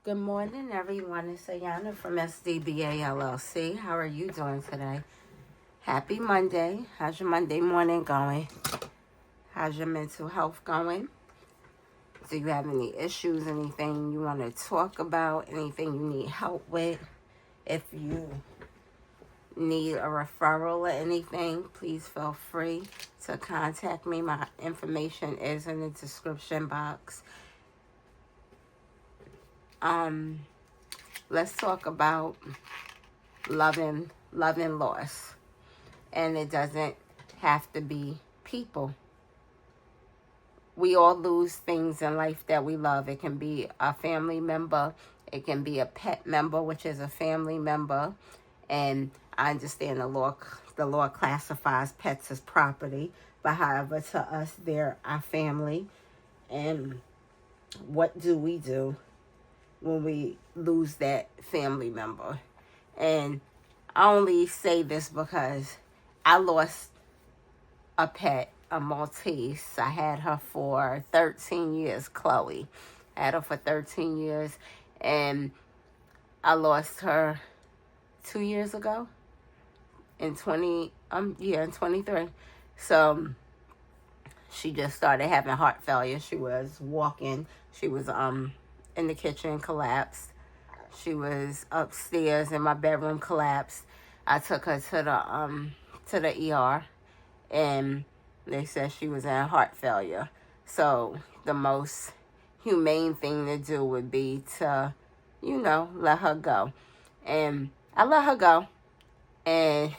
Good morning, everyone. It's Ayana from SDBA LLC. How are you doing today? Happy Monday. How's your Monday morning going? How's your mental health going? Do you have any issues, anything you want to talk about, anything you need help with? If you need a referral or anything, please feel free to contact me. My information is in the description box. Let's talk about loving loss. And it doesn't have to be people. We all lose things in life that we love. It can be a family member. It can be a pet member, which is a family member. And I understand the law classifies pets as property. But however, to us, they're our family. And what do we do when we lose that family member? And I only say this because I lost a pet, a Maltese. I had her for 13 years, Chloe. I had her for 13 years, and I lost her 2 years ago in 23. So she just started having heart failure. She was walking. She was in the kitchen, collapsed. She was upstairs in my bedroom, collapsed. I took her to the ER, and they said she was in heart failure. So the most humane thing to do would be to, let her go. And I let her go, and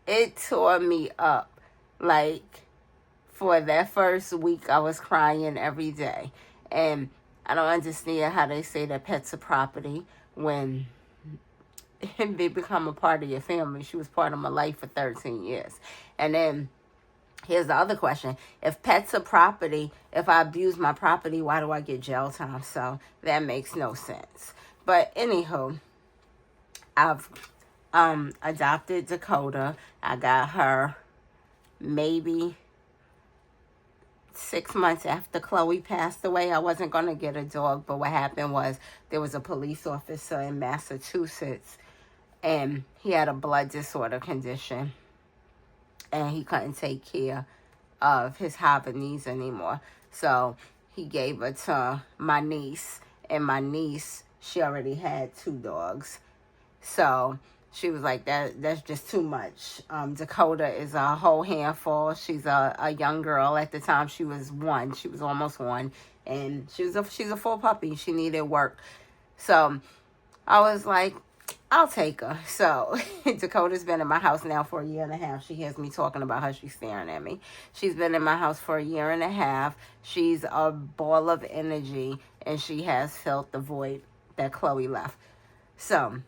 it tore me up. Like, for that first week, I was crying every day. And I don't understand how they say that pets are property when they become a part of your family. She was part of my life for 13 years. And then here's the other question. If pets are property, if I abuse my property, why do I get jail time? So that makes no sense. But anywho, I've adopted Dakota. I got her maybe 6 months after Chloe passed away. I wasn't going to get a dog, but what happened was there was a police officer in Massachusetts, and he had a blood disorder condition, and he couldn't take care of his Havanese anymore. So he gave her to my niece, and my niece, she already had 2 dogs. So she was like, that's just too much. Dakota is a whole handful. She's a young girl. At the time, she was 1. She was almost 1. And she's a full puppy. She needed work. So I was like, I'll take her. So Dakota's been in my house now for 1.5 years. She hears me talking about her. She's staring at me. She's been in my house for 1.5 years. She's a ball of energy. And she has filled the void that Chloe left. So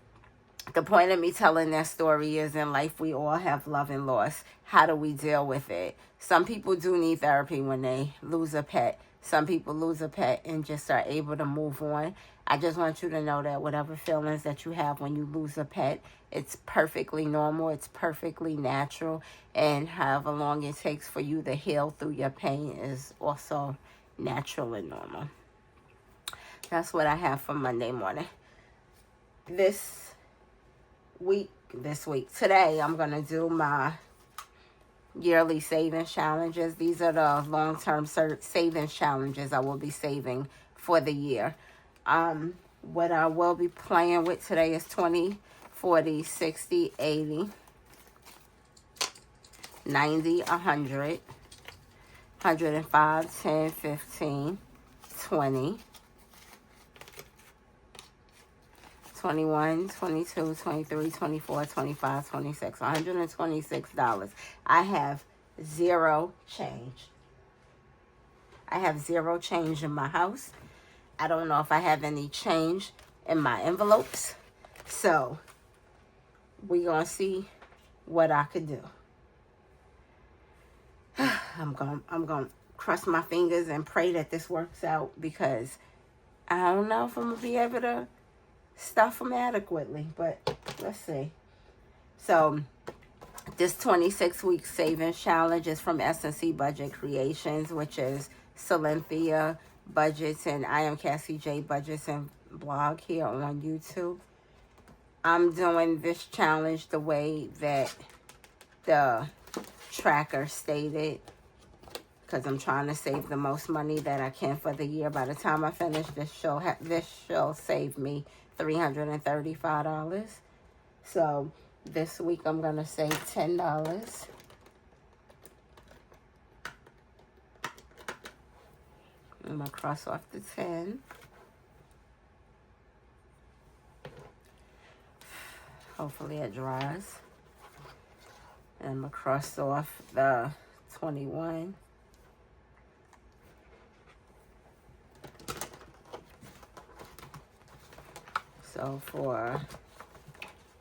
the point of me telling that story is, in life, we all have love and loss. How do we deal with it? Some people do need therapy when they lose a pet. Some people lose a pet and just are able to move on. I just want you to know that whatever feelings that you have when you lose a pet, it's perfectly normal. It's perfectly natural. And however long it takes for you to heal through your pain is also natural and normal. That's what I have for Monday morning. This week, today, I'm going to do my yearly savings challenges. These are the long-term savings challenges I will be saving for the year. What I will be playing with today is 20, 40, 60, 80, 90, 100, 105, 10, 15, 20, 21, 22, 23, 24, 25, 26, $126. I have zero change. I have zero change in my house. I don't know if I have any change in my envelopes. So we're going to see what I could do. I'm going to cross my fingers and pray that this works out, because I don't know if I'm going to be able to stuff them adequately, but let's see. So this 26-week savings challenge is from S&C Budget Creations, which is Cynthia Budgets, and I am Cassie J Budgets and blog here on YouTube. I'm doing this challenge the way that the tracker stated, because I'm trying to save the most money that I can for the year. By the time I finish this show save me $335. So this week I'm going to save $10. I'm going to cross off the 10. Hopefully it dries. And I'm going to cross off the 21. So for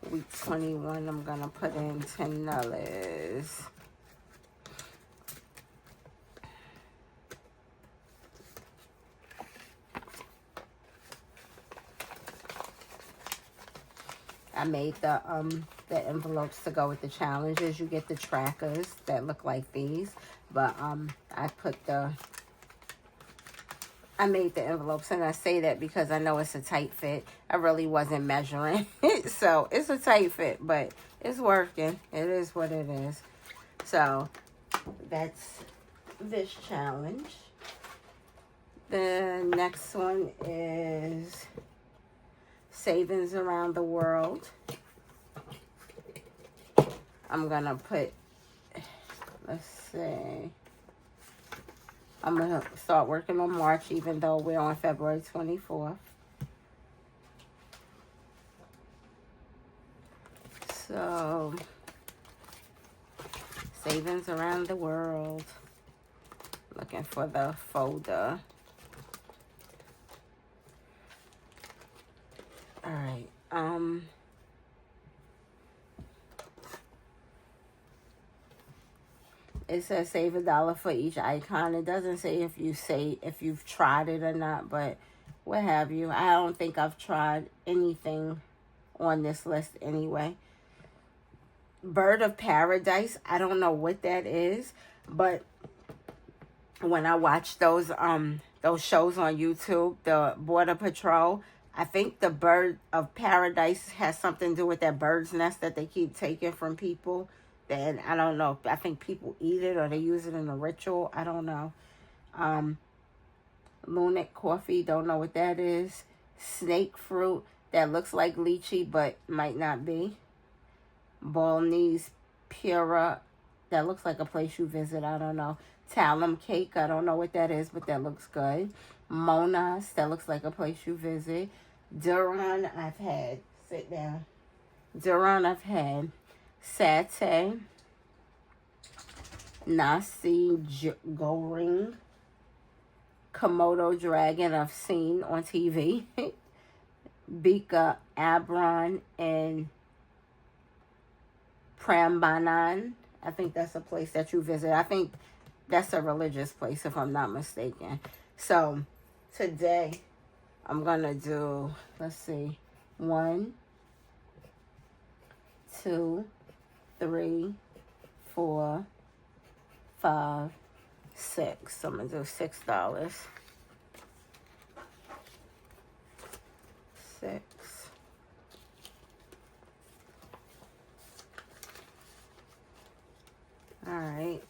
week 21, I'm going to put in $10. I made the envelopes to go with the challenges. You get the trackers that look like these, but I made the envelopes, and I say that because I know it's a tight fit. I really wasn't measuring it, so it's a tight fit, but it's working. It is what it is. So that's this challenge. The next one is savings around the world. I'm gonna put, let's see, I'm gonna start working on March, even though we're on February 24th. So savings around the world. Looking for the folder. All right. It says save $1 for each icon. It doesn't say if you've tried it or not, but what have you. I don't think I've tried anything on this list anyway. Bird of Paradise. I don't know what that is, but when I watch those shows on YouTube, the Border Patrol, I think the Bird of Paradise has something to do with that bird's nest that they keep taking from people. And I don't know. I think people eat it or they use it in a ritual. I don't know. Lunatic coffee. Don't know what that is. Snake fruit. That looks like lychee, but might not be. Balinese Pura. That looks like a place you visit. I don't know. Talum cake. I don't know what that is, but that looks good. Monas. That looks like a place you visit. Duran. I've had. Sit down. Duran. I've had. Satay, Nasi Goreng, Komodo dragon I've seen on TV, Bika Abron, and Prambanan. I think that's a place that you visit. I think that's a religious place, if I'm not mistaken. So today I'm going to do, let's see, 1, 2, 3, 4, 5, 6. So I'm going to do $6. 6. All right.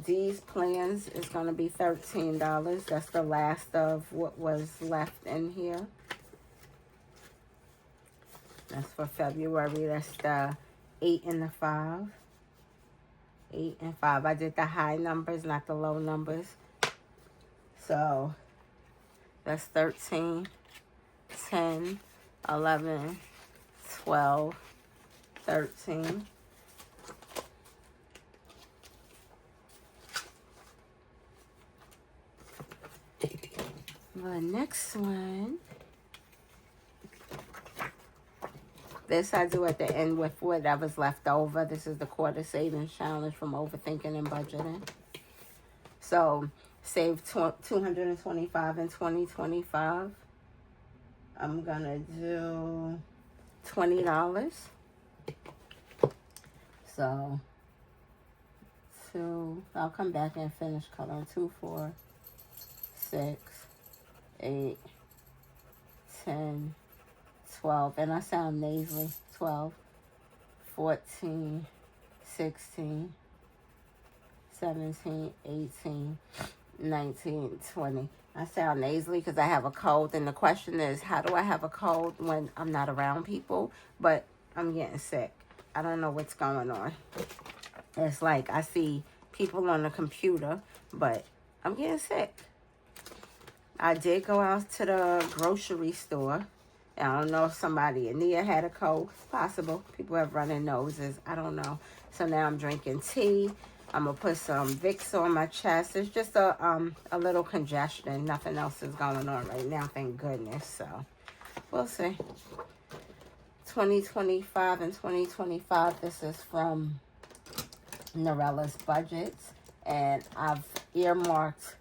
These plans is going to be $13. That's the last of what was left in here. That's for February. That's the 8 and the 5. 8 and 5. I did the high numbers, not the low numbers. So that's 13, 10, 11, 12, 13. The next one, this I do at the end with whatever's left over. This is the quarter savings challenge from overthinking and budgeting. So save $225 in 2025. I'm gonna do $20. So I'll come back and finish coloring. 2, 4, 6, 8, 10, 12, and I sound nasally, 12, 14, 16, 17, 18, 19, 20. I sound nasally because I have a cold, and the question is, how do I have a cold when I'm not around people, but I'm getting sick? I don't know what's going on. It's like I see people on the computer, but I'm getting sick. I did go out to the grocery store. I don't know if somebody in there had a cold. It's possible. People have running noses. I don't know. So now I'm drinking tea. I'm going to put some Vicks on my chest. It's just a little congestion. Nothing else is going on right now, thank goodness. So we'll see. 2025 and 2025. This is from Norella's Budgets. And I've earmarked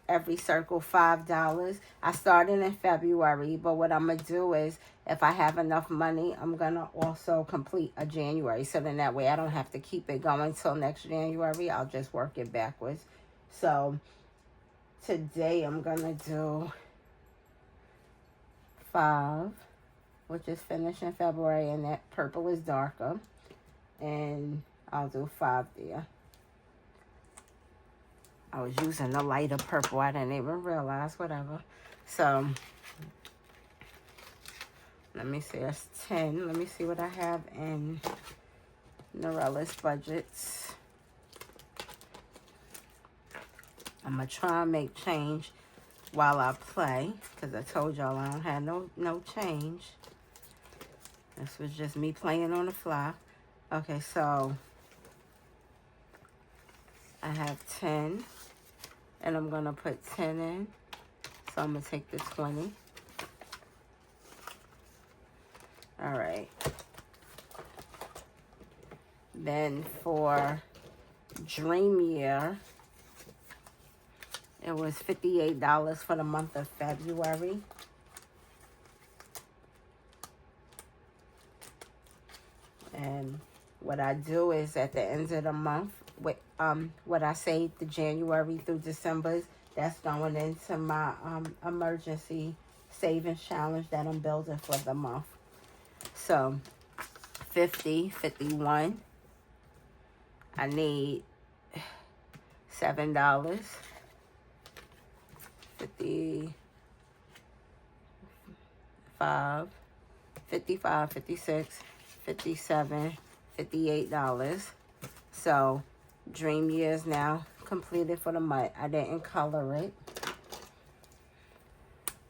every circle $5. I started in February, but what I'm going to do is, if I have enough money, I'm going to also complete a January. So then that way I don't have to keep it going till next January. I'll just work it backwards. So today I'm going to do 5, which is finished in February, and that purple is darker. And I'll do 5 there. I was using the lighter purple. I didn't even realize. Whatever. So, let me see. That's 10. Let me see what I have in Norella's Budgets. I'm going to try and make change while I play, because I told y'all I don't have no change. This was just me playing on the fly. Okay, so I have 10. And I'm going to put 10 in. So I'm going to take the 20. All right. Then for Dream Year, it was $58 for the month of February. And what I do is at the end of the month, what I saved the January through December, that's going into my emergency savings challenge that I'm building for the month. So 50, 51. I need $7. 55, 55, 56, 57, $58. So Dream Year is now completed for the month. I didn't color it.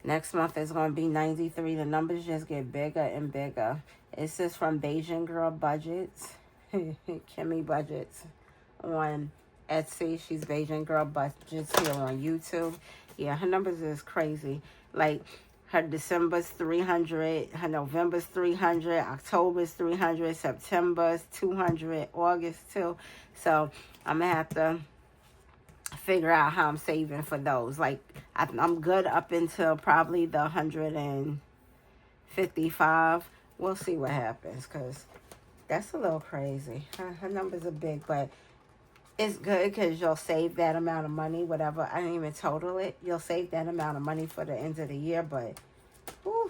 Next month is going to be 93. The numbers just get bigger and bigger. This is from Beijing Girl Budgets. Kimmy Budgets on Etsy. She's Beijing Girl Budgets here on YouTube. Yeah, her numbers is crazy. Like, her December's 300, her November's 300, October's 300, September's 200, August too. So I'm going to have to figure out how I'm saving for those. Like, I'm good up until probably the 155. We'll see what happens, because that's a little crazy. Her numbers are big, but it's good because you'll save that amount of money, whatever. I didn't even total it. You'll save that amount of money for the end of the year, but whew,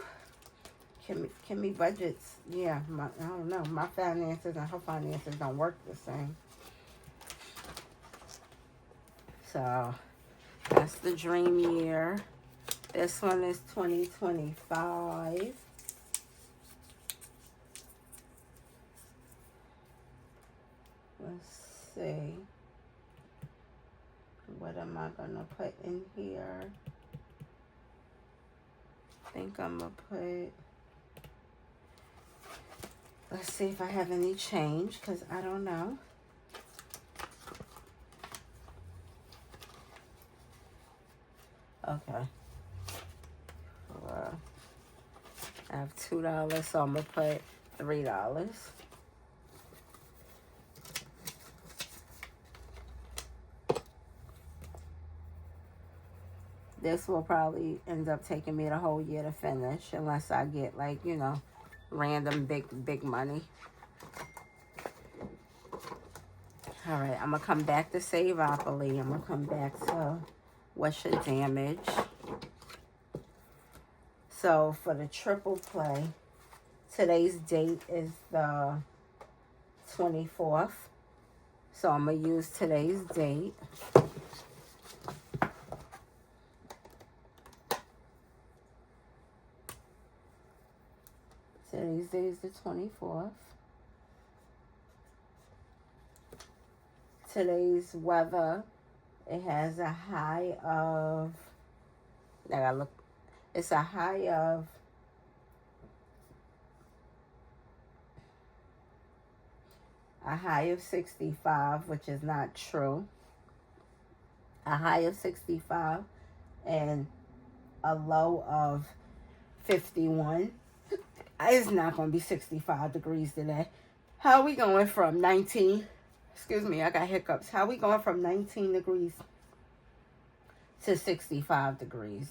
Kimmy Budgets, yeah, I don't know. My finances and her finances don't work the same. So that's the Dream Year. This one is 2025. Let's see. What am I going to put in here? I think I'm going to put... Let's see if I have any change, because I don't know. Okay. I have $2, so I'm going to put $3. This will probably end up taking me the whole year to finish, unless I get, like, you know, random big money. All right, I'm going to come back to Savopoly. I'm going to come back to What's Your Damage? So for the triple play, today's date is the 24th. So I'm going to use today's date. Today's date is the 24th. Today's weather, it has a high of, it's a high of 65, which is not true. A high of 65 and a low of 51. It's not going to be 65 degrees today. How are we going from 19? Excuse me, I got hiccups. How are we going from 19 degrees to 65 degrees?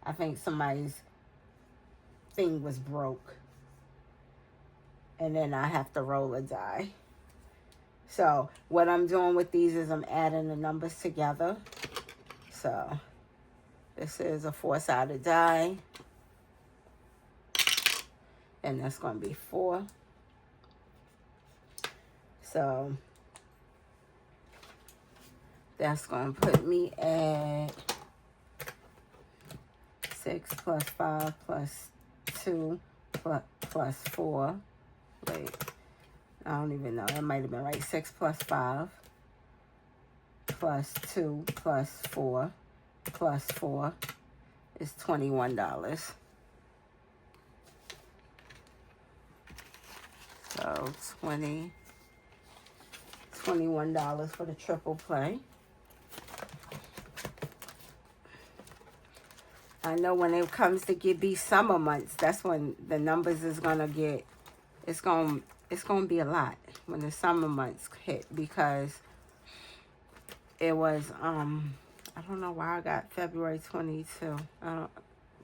I think somebody's thing was broke. And then I have to roll a die. So what I'm doing with these is I'm adding the numbers together. So this is a 4-sided die. And that's going to be 4. So that's going to put me at 6 plus 5 plus 2 plus 4. Wait, I don't even know. That might have been right. 6 plus 5 plus 2 plus 4 plus 4 is $21. So $21 for the triple play. I know when it comes to get these summer months, that's when the numbers is gonna get. It's gonna be a lot when the summer months hit, because it was I don't know why I got February 22. I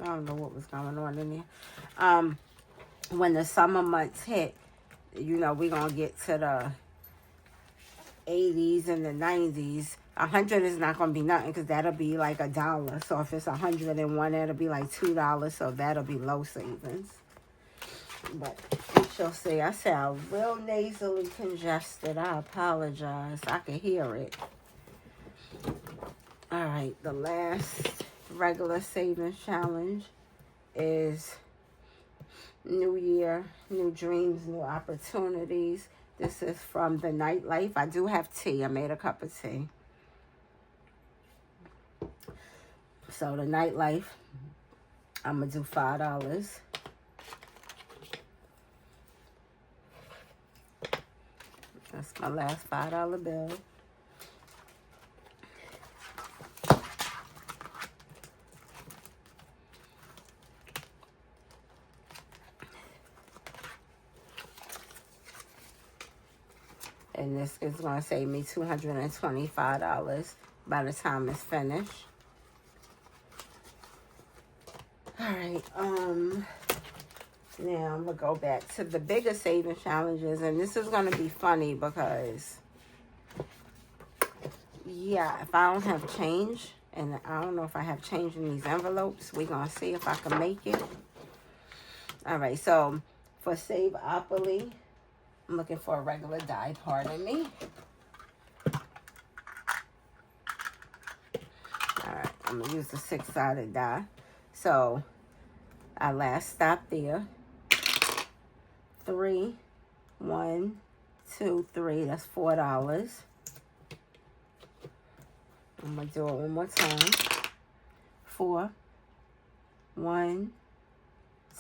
don't know what was going on in there. When the summer months hit, you know, we're gonna get to the 80s and the 90s. 100 is not gonna be nothing, because that'll be like $1. So if it's 101, it'll be like $2. So that'll be low savings. But we shall see. I sound real nasally congested. I apologize. I can hear it. All right, the last regular savings challenge is New Year, new dreams, new opportunities. This is from the Nightlife. I do have tea. I made a cup of tea. So the Nightlife, I'm going to do $5. That's my last $5 bill. And this is going to save me $225 by the time it's finished. All right, now I'm going to go back to the bigger saving challenges. And this is going to be funny because, yeah, if I don't have change, and I don't know if I have change in these envelopes, we're going to see if I can make it. All right, so for Saveopoly, I'm looking for a regular die, pardon me. All right, I'm going to use the 6-sided die. So I last stopped there. 3, 1, 2, 3. That's $4. I'm going to do it one more time. 4, 1,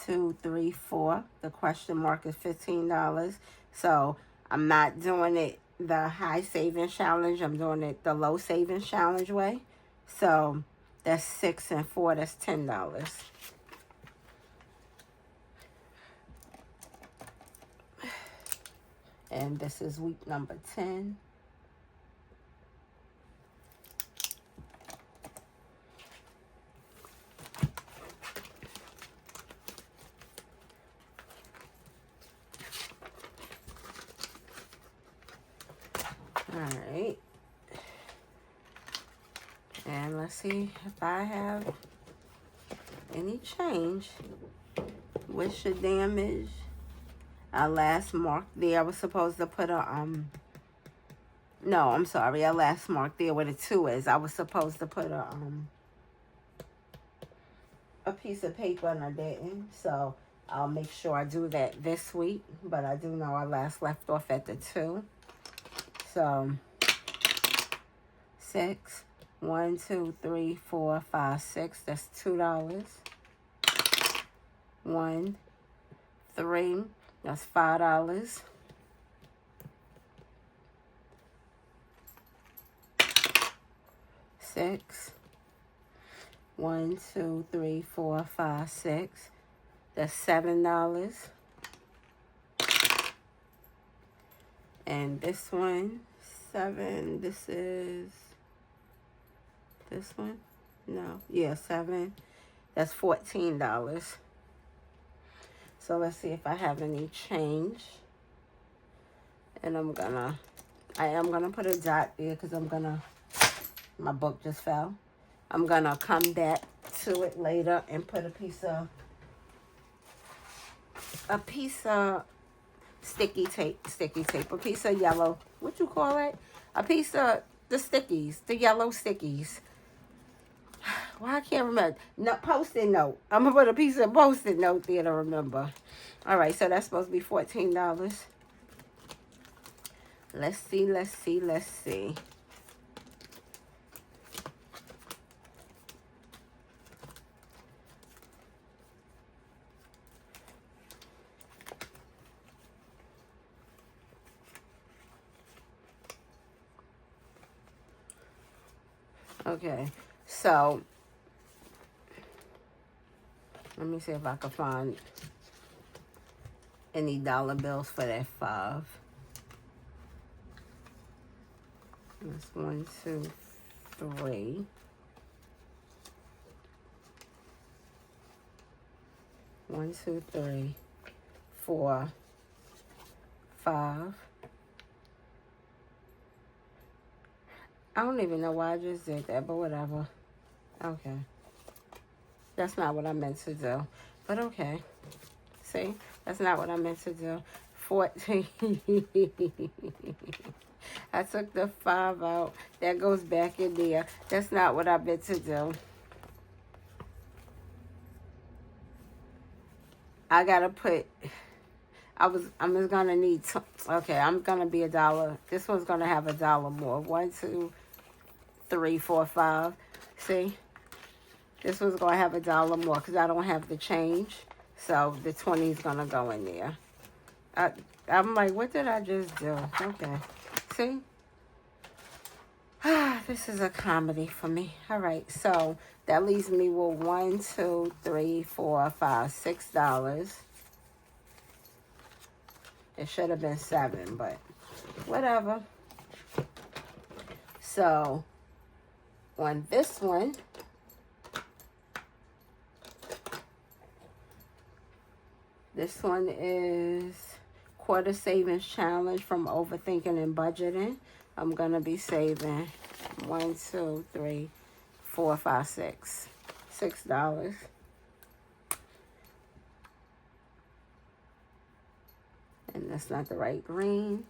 2, 3, 4. The question mark is $15. So I'm not doing it the high savings challenge. I'm doing it the low savings challenge way. So that's 6 and 4. That's $10. And this is week number 10. All right. And let's see if I have any change. What should damage? Our last mark there, I was supposed to put a, no, I'm sorry, our last mark there where the 2 is, I was supposed to put a piece of paper and I didn't. So I'll make sure I do that this week. But I do know our last left off at the 2. So 6, 1, 2, 3, 4, 5, 6. That's $2. 1, 3. That's $5. 6. 1, 2, 3, 4, 5, 6. That's $7. And this one, 7. This is this one. No, yeah, 7. That's $14. So let's see if I have any change. And I am gonna put a dot there because my book just fell. I'm gonna come back to it later and put a piece of sticky tape, a piece of yellow, what you call it? A piece of the stickies, the yellow stickies. Why I can't remember. No, Post-it note. I'm gonna put a piece of Post-it note there to remember. All right, so that's supposed to be $14. Let's see. Okay, so let me see if I can find any dollar bills for that 5. That's 1, 2, 3. 1, 2, 3, 4, 5. I don't even know why I just did that, but whatever. Okay. That's not what I meant to do. But okay. See? That's not what I meant to do. 14. I took the 5 out. That goes back in there. That's not what I meant to do. I gotta put... I'm just gonna need... Okay, I'm gonna be $1. This one's gonna have $1 more. 1, 2... 3, 4, 5. See? This one's going to have $1 more because I don't have the change. So the 20 is going to go in there. I'm like, what did I just do? Okay. See? This is a comedy for me. All right. So that leaves me with $1, 2, 3, 4, 5, $6. It should have been 7, but whatever. So on this one, this one is quarter savings challenge from overthinking and budgeting. I'm going to be saving 1, 2, 3, 4, 5, 6. $6. And that's not the right green.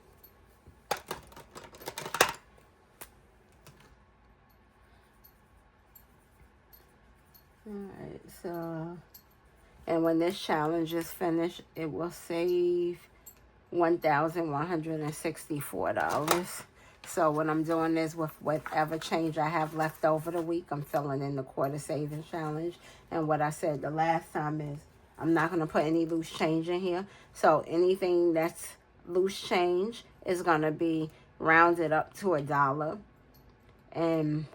Alright, so, and when this challenge is finished, it will save $1,164. So when I'm doing this with whatever change I have left over the week, I'm filling in the quarter savings challenge. And what I said the last time is I'm not going to put any loose change in here. So anything that's loose change is going to be rounded up to $1. And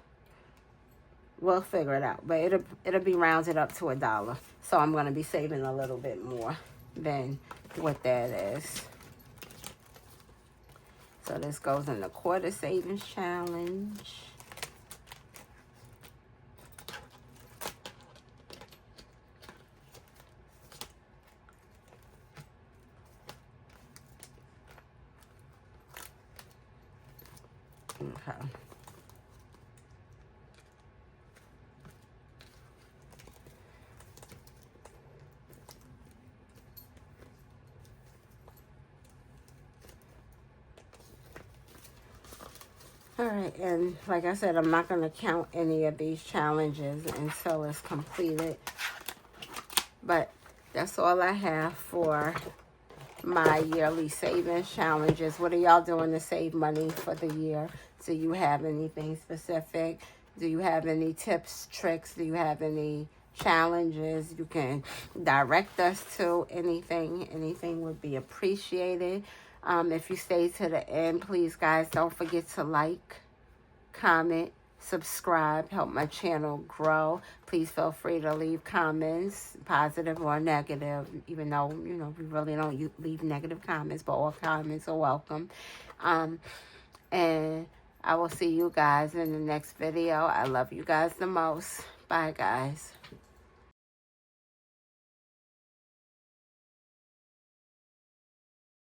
we'll figure it out, but it'll be rounded up to $1. So I'm going to be saving a little bit more than what that is. So this goes in the quarter savings challenge. Okay. Alright, and like I said, I'm not going to count any of these challenges until it's completed. But that's all I have for my yearly savings challenges. What are y'all doing to save money for the year? Do you have anything specific? Do you have any tips, tricks? Do you have any challenges you can direct us to? Anything would be appreciated. If you stay to the end, please guys, don't forget to like, comment, subscribe, help my channel grow. Please feel free to leave comments, positive or negative, even though, you know, we really don't leave negative comments, but all comments are welcome. And I will see you guys in the next video. I love you guys the most. Bye, guys.